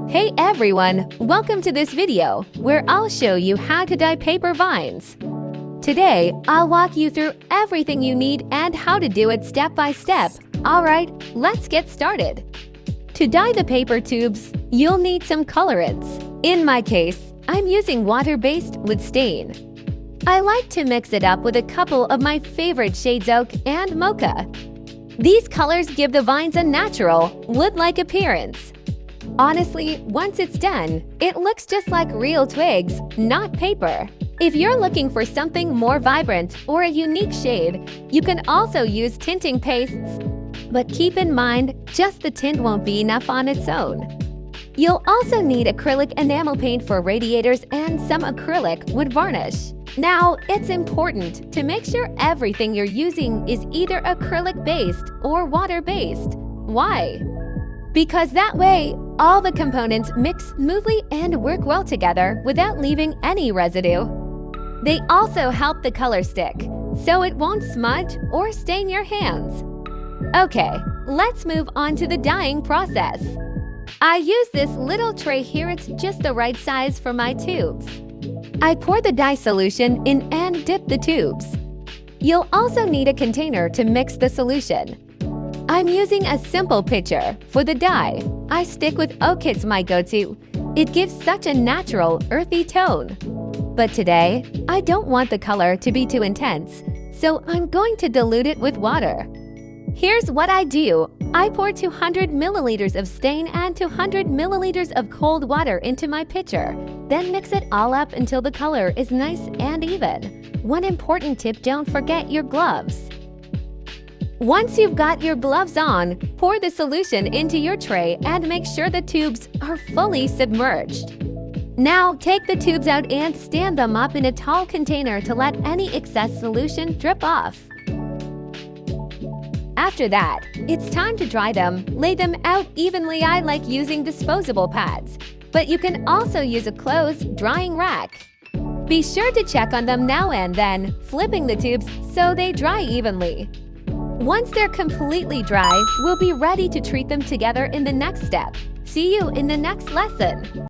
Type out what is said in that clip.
Hey everyone! Welcome to this video, where I'll show you how to dye paper vines. Today, I'll walk you through everything you need and how to do it step by step. Alright, let's get started. To dye the paper tubes, you'll need some colorants. In my case, I'm using water-based with stain. I like to mix it up with a couple of my favorite shades Oak and Mocha. These colors give the vines a natural, wood-like appearance. Honestly, once it's done, it looks just like real twigs, not paper. If you're looking for something more vibrant or a unique shade, you can also use tinting pastes. But keep in mind, just the tint won't be enough on its own. You'll also need acrylic enamel paint for radiators and some acrylic wood varnish. Now, it's important to make sure everything you're using is either acrylic-based or water-based. Why? Because that way, all the components mix smoothly and work well together without leaving any residue. They also help the color stick, so it won't smudge or stain your hands. Okay, let's move on to the dyeing process. I use this little tray here. It's just the right size for my tubes. I pour the dye solution in and dip the tubes. You'll also need a container to mix the solution. I'm using a simple pitcher for the dye. I stick with Oak, it's my go-to. It gives such a natural, earthy tone. But today, I don't want the color to be too intense, so I'm going to dilute it with water. Here's what I do. I pour 200 milliliters of stain and 200 milliliters of cold water into my pitcher. Then mix it all up until the color is nice and even. One important tip, don't forget your gloves. Once you've got your gloves on, pour the solution into your tray and make sure the tubes are fully submerged. Now, take the tubes out and stand them up in a tall container to let any excess solution drip off. After that, it's time to dry them. Lay them out evenly. I like using disposable pads, but you can also use a closed drying rack. Be sure to check on them now and then, flipping the tubes so they dry evenly. Once they're completely dry, we'll be ready to treat them together in the next step. See you in the next lesson.